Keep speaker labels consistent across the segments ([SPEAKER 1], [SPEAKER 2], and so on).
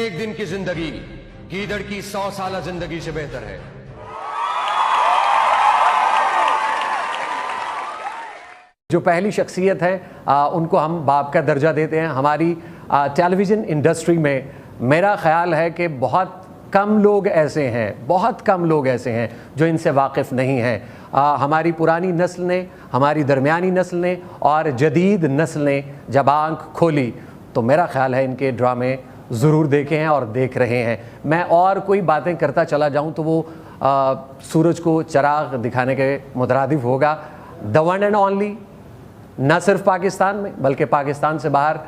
[SPEAKER 1] एक दिन की जिंदगी गीदड़ की 100 साल जिंदगी से बेहतर है। जो पहली शख्सियत है उनको हम बाप का दर्जा देते हैं। हमारी टेलीविज़न इंडस्ट्री में मेरा ख्याल है कि बहुत कम लोग ऐसे हैं जो इनसे वाकिफ़ नहीं हैं। हमारी पुरानी नस्ल ने, हमारी दरमियानी नस्ल ने और जदीद नस्ल ने जब आँख खोली तो मेरा ख्याल है इनके ड्रामे ज़रूर देखे हैं और देख रहे हैं। मैं और कोई बातें करता चला जाऊं तो वो सूरज को चिराग दिखाने के मुतरादिफ होगा। द वन एंड ओनली, न सिर्फ पाकिस्तान में बल्कि पाकिस्तान से बाहर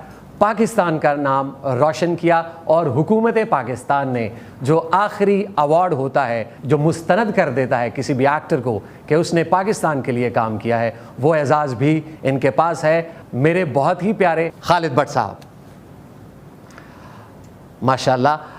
[SPEAKER 1] पाकिस्तान का नाम रोशन किया और हुकूमत पाकिस्तान ने जो आखिरी अवार्ड होता है जो मुस्तनद कर देता है किसी भी एक्टर को कि उसने पाकिस्तान के लिए काम किया है, वो एजाज़ भी इनके पास है। मेरे बहुत ही प्यारे खालिद भट्ट साहब, माशाल्लाह।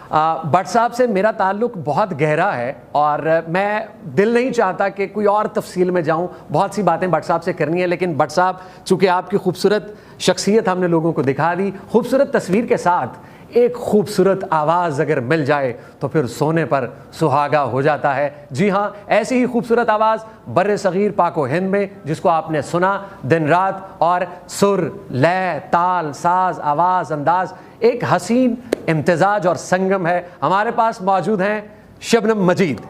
[SPEAKER 1] भट्ट साहब से मेरा ताल्लुक़ बहुत गहरा है और मैं दिल नहीं चाहता कि कोई और तफसील में जाऊं, बहुत सी बातें भट्ट साहब से करनी है, लेकिन भट्ट साहब चूँकि आपकी खूबसूरत शख्सियत हमने लोगों को दिखा दी, खूबसूरत तस्वीर के साथ एक खूबसूरत आवाज़ अगर मिल जाए तो फिर सोने पर सुहागा हो जाता है। जी हाँ, ऐसी ही खूबसूरत आवाज़ बर्रे सग़ीर पाको हिंद में जिसको आपने सुना दिन रात, और सुर, लय, ताल, साज, आवाज़, अंदाज़, एक हसीन इम्तिजाज और संगम है। हमारे पास मौजूद हैं शबनम मजीद।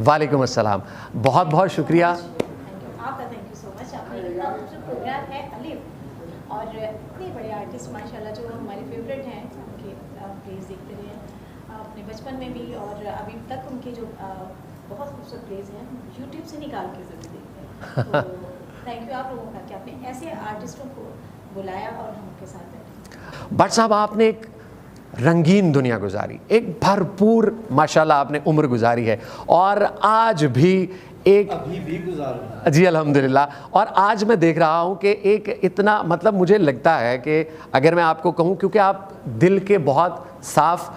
[SPEAKER 1] वालेकुम अस्सलाम, बहुत बहुत शुक्रिया।
[SPEAKER 2] आपका थैंक यू सो मच। आपने इतना खूबसूरत प्रोग्राम है अलिफ और इतने बड़े आर्टिस्ट माशाल्लाह जो हमारे फेवरेट हैं, उनके प्लेस देखते रहे हैं अपने बचपन में भी और अभी तक उनके जो बहुत खूबसूरत प्लेस हैं यूट्यूब से निकाल के ज़रूर देखते हैं। तो थैंक यू आप लोगों का कि आपने ऐसे आर्टिस्टों को बुलाया और हम उनके साथ बैठे।
[SPEAKER 1] भट्ट साहब, आपने एक रंगीन दुनिया गुजारी, एक भरपूर माशाल्लाह आपने उम्र गुजारी है और आज भी एक
[SPEAKER 3] अभी भी गुजार
[SPEAKER 1] जी अल्हम्दुलिल्लाह। और आज मैं देख रहा हूँ कि एक इतना मतलब मुझे लगता है कि अगर मैं आपको कहूँ, क्योंकि आप दिल के बहुत साफ़,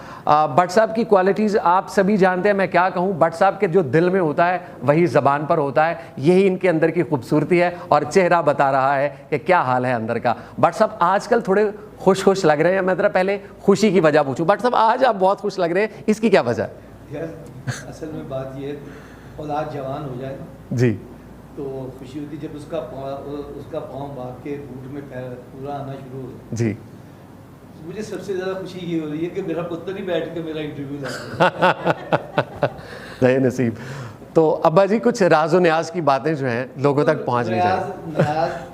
[SPEAKER 1] भट्ट साहब की क्वालिटीज़ आप सभी जानते हैं, मैं क्या कहूँ, भट्ट साहब के जो दिल में होता है वही ज़बान पर होता है, यही इनके अंदर की खूबसूरती है और चेहरा बता रहा है कि क्या हाल है अंदर का। भट्ट साहब आजकल थोड़े खुश लग रहे हैं। मैं ज़रा पहले खुशी की वजह पूछूँ। भट्ट साहब आज आप बहुत खुश लग रहे हैं, इसकी क्या वजह
[SPEAKER 3] है? असल में बात ये है, औलाद जवान हो जाए ना
[SPEAKER 1] जी
[SPEAKER 3] तो खुशी होती, जब उसका पाँव भाग के बूट में पूरा आना शुरू हो जाए।
[SPEAKER 1] जी,
[SPEAKER 3] मुझे सबसे ज़्यादा खुशी ये हो रही है कि मेरा पुत्र ही बैठ के मेरा इंटरव्यू ले
[SPEAKER 1] नहीं नसीब। तो अब्बा जी, कुछ राज़ो न्याज की बातें जो हैं लोगों तक पहुंच नहीं जाए।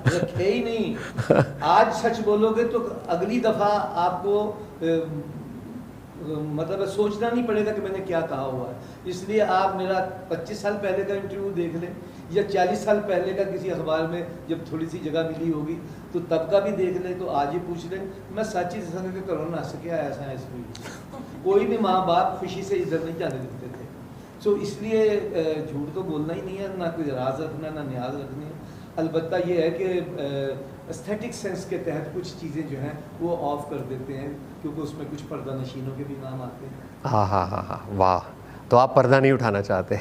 [SPEAKER 3] रखे ही नहीं। आज सच बोलोगे तो अगली दफ़ा आपको मतलब सोचना नहीं पड़ेगा कि मैंने क्या कहा हुआ है। इसलिए आप मेरा 25 साल पहले का इंटरव्यू देख लें या 40 साल पहले का किसी अखबार में जब थोड़ी सी जगह मिली होगी तो तब का भी देख लें, तो आज ही पूछ लें। मैं सच्ची संग के करो ना सके ऐसा है इसमें कोई भी माँ बाप खुशी से इधर नहीं जाने देते थे। सो इसलिए झूठ तो बोलना ही नहीं है, ना कोई राज रखना ना न्याज रखनी है। अलबत्ता ये है कि एस्थेटिक सेंस के तहत कुछ चीज़ें जो हैं वो ऑफ कर देते हैं क्योंकि उसमें कुछ पर्दा नशीनों के भी नाम आते हैं।
[SPEAKER 1] हाँ हाँ हाँ हाँ, वाह। तो आप पर्दा नहीं उठाना चाहते?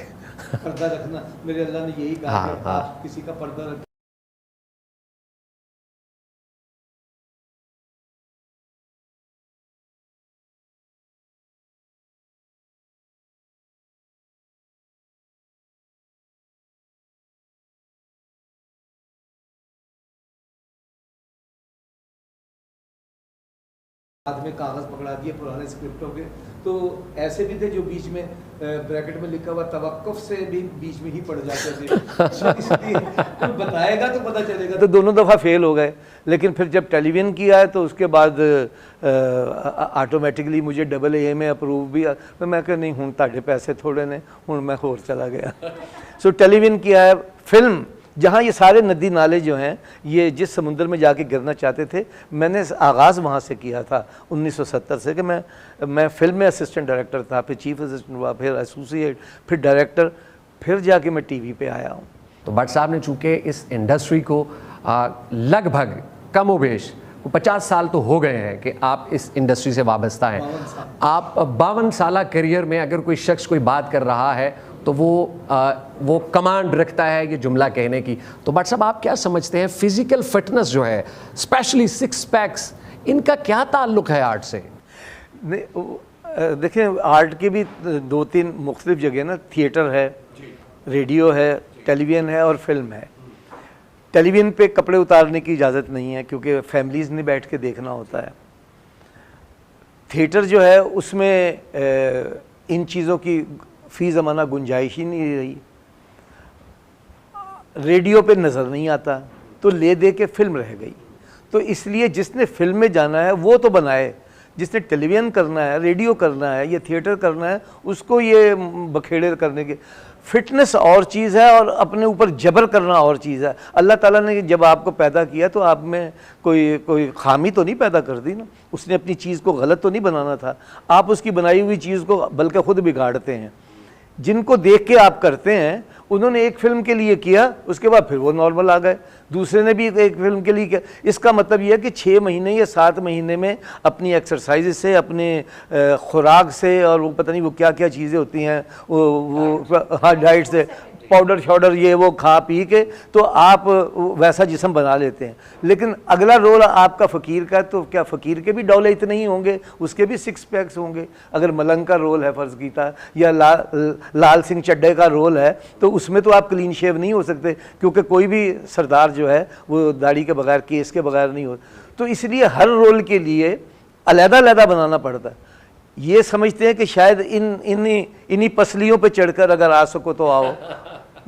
[SPEAKER 3] पर्दा रखना, मेरे अल्लाह ने यही कहा कि आप किसी का पर्दा रखें। हाथ में कागज पकड़ा दिए पुराने स्क्रिप्टों के, तो ऐसे भी थे जो बीच में ब्रैकेट में लिखा हुआ तवक्कुफ से भी बीच में ही पड़ जाते थे। इसलिए कोई बताएगा तो पता चलेगा। तो दोनों दफ़ा फेल हो गए, लेकिन फिर जब टेलीविज़न किया है तो उसके बाद ऑटोमेटिकली मुझे AA में अप्रूव भी तो मैं कहा नहीं हूँ ताड़े पैसे थोड़े ने, हूँ मैं होर चला गया। सो टेलीविज़न किया है। फिल्म जहाँ ये सारे नदी नाले जो हैं ये जिस समुद्र में जाके गिरना चाहते थे, मैंने आगाज़ वहाँ से किया था 1970 से कि मैं फिल्म में असिस्टेंट डायरेक्टर था, फिर चीफ असिस्टेंट हुआ, फिर एसोसिएट, फिर डायरेक्टर, फिर जाके मैं टीवी पे आया हूँ।
[SPEAKER 1] तो भट्ट साहब ने चूँकि इस इंडस्ट्री को लगभग कमोबेश 50 साल तो हो गए हैं कि आप इस इंडस्ट्री से वाबस्ता हैं। आप 52 साल करियर में अगर कोई शख्स कोई बात कर रहा है तो वो कमांड रखता है ये जुमला कहने की। तो भट्ट साहब, आप क्या समझते हैं फिज़िकल फिटनेस जो है, स्पेशली 6 पैक्स, इनका क्या ताल्लुक़ है आर्ट से?
[SPEAKER 3] नहीं, देखिए आर्ट की भी 2-3 मुख्तलिफ जगह ना, थिएटर है, रेडियो है, टेलीविज़न है और फिल्म है। टेलीविज़न पे कपड़े उतारने की इजाज़त नहीं है क्योंकि फैमिलीज़ ने बैठ के देखना होता है। थिएटर जो है उसमें इन चीज़ों की फ़ी ज़माना गुंजाइश ही नहीं रही। रेडियो पे नज़र नहीं आता तो ले दे के फिल्म रह गई। तो इसलिए जिसने फिल्म में जाना है वो तो बनाए, जिसने टेलीविज़न करना है, रेडियो करना है या थिएटर करना है, उसको ये बखेड़े करने के। फिटनेस और चीज़ है और अपने ऊपर जबर करना और चीज़ है। अल्लाह ताला ने जब आपको पैदा किया तो आप में कोई खामी तो नहीं पैदा कर दी ना, उसने अपनी चीज़ को गलत तो नहीं बनाना था। आप उसकी बनाई हुई चीज़ को बल्कि ख़ुद बिगाड़ते हैं। जिनको देख के आप करते हैं, उन्होंने एक फिल्म के लिए किया, उसके बाद फिर वो नॉर्मल आ गए, दूसरे ने भी एक फिल्म के लिए किया। इसका मतलब ये है कि 6 महीने या 7 महीने में अपनी एक्सरसाइज से, अपने खुराक से, और वो पता नहीं वो क्या क्या चीज़ें होती हैं, वो हाँ डाइट से, पाउडर शाउडर ये वो खा पी के तो आप वैसा जिस्म बना लेते हैं। लेकिन अगला रोल आपका फ़कीर का, तो क्या फ़कीर के भी डौले इतने ही होंगे, उसके भी 6 पैक्स होंगे। अगर मलंग का रोल है फ़र्ज़ कीता, या लाल सिंह चड्ढे का रोल है, तो उसमें तो आप क्लीन शेव नहीं हो सकते क्योंकि कोई भी सरदार जो है वो दाढ़ी के बगैर, केस के बगैर नहीं हो। तो इसलिए हर रोल के लिए अलग-अलग बनाना पड़ता है। ये समझते हैं कि शायद इन्हीं पसलियों पे चढ़कर अगर आ सको तो आओ,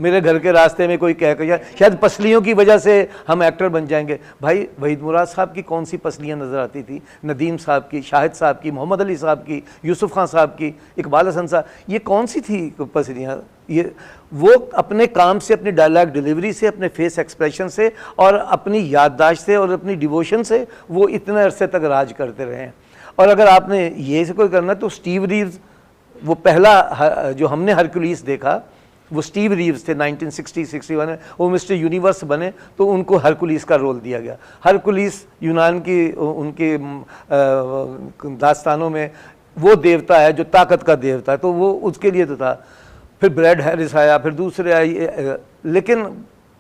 [SPEAKER 3] मेरे घर के रास्ते में कोई कह कर शायद पसलियों की वजह से हम एक्टर बन जाएंगे। भाई वहीद मुराद साहब की कौन सी पसलियाँ नज़र आती थी, नदीम साहब की, शाहिद साहब की, मोहम्मद अली साहब की, यूसुफ खान साहब की, इकबाल हसन साहब, ये कौन सी थी पसलियाँ? ये वो अपने काम से, अपनी डायलॉग डिलीवरी से, अपने फेस एक्सप्रेशन से और अपनी याददाश्त से और अपनी डिवोशन से वो इतने अरसे तक राज करते रहे हैं। और अगर आपने ये से कोई करना तो स्टीव रीव्स, वो पहला जो हमने हरकुलिस देखा वो स्टीव रीव्स थे 1960-61 में, वो मिस्टर यूनिवर्स बने तो उनको हरकुलिस का रोल दिया गया। हरकुलिस यूनान की उनके दास्तानों में वो देवता है जो ताकत का देवता है, तो वो उसके लिए तो था। फिर ब्रैड हैरिस आया, फिर दूसरे आए, लेकिन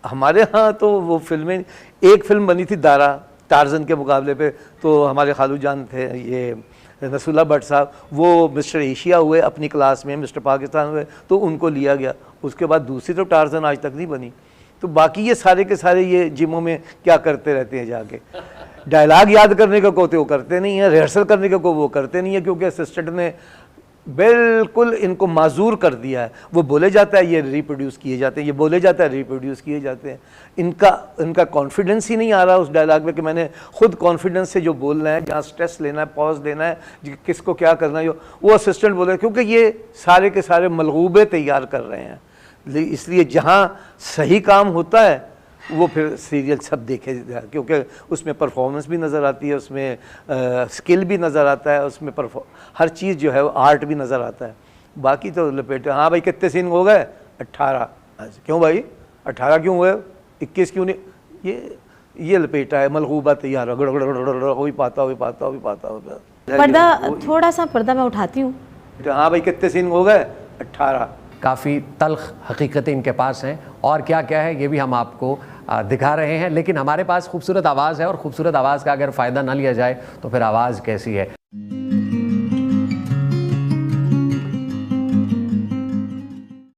[SPEAKER 3] हमारे यहाँ तो वो फिल्में, एक फिल्म बनी थी दारा, टार्जन के मुकाबले पे, तो हमारे खालू जान थे ये नसरुल्लाह भट्ट साहब, वो मिस्टर एशिया हुए अपनी क्लास में, मिस्टर पाकिस्तान हुए, तो उनको लिया गया। उसके बाद दूसरी तो टार्जन आज तक नहीं बनी। तो बाकी ये सारे के सारे ये जिमों में क्या करते रहते हैं जाके, डायलॉग याद करने का को तो वो करते नहीं है, रिहर्सल करने का को वो करते नहीं है, क्योंकि असिस्टेंट ने बिल्कुल इनको माजूर कर दिया है। वो बोले जाता है ये रिप्रोड्यूस किए जाते हैं, ये बोले जाता है रिप्रोड्यूस किए जाते हैं। इनका कॉन्फिडेंस ही नहीं आ रहा उस डायलॉग में कि मैंने खुद कॉन्फिडेंस से जो बोलना है, जहाँ स्ट्रेस लेना है, पॉज लेना है, किसको क्या करना है, वो असिस्टेंट बोले, क्योंकि ये सारे के सारे मलगूबे तैयार कर रहे हैं। इसलिए जहाँ सही काम होता है वो फिर सीरियल सब देखे, क्योंकि उसमें परफॉर्मेंस भी नज़र आती है, उसमें स्किल भी नज़र आता है, उसमें हर चीज़ जो है वो आर्ट भी नज़र आता है। बाकी तो लपेटे, हाँ भाई कितने सीन हो गए, 18। क्यों भाई 18 क्यों हुए, 21 क्यों नहीं, ये लपेटा है, मलगूबा तैयार हो, हो ही पाता।
[SPEAKER 4] पर्दा थोड़ा सा, पर्दा मैं उठाती हूँ।
[SPEAKER 3] हाँ भाई कितने सीन हो गए, 18।
[SPEAKER 1] काफ़ी तल्ख हकीकतें इनके पास हैं और क्या क्या है ये भी हम आपको दिखा रहे हैं। लेकिन हमारे पास खूबसूरत आवाज़ है और खूबसूरत आवाज़ का अगर फ़ायदा ना लिया जाए तो फिर आवाज़ कैसी है।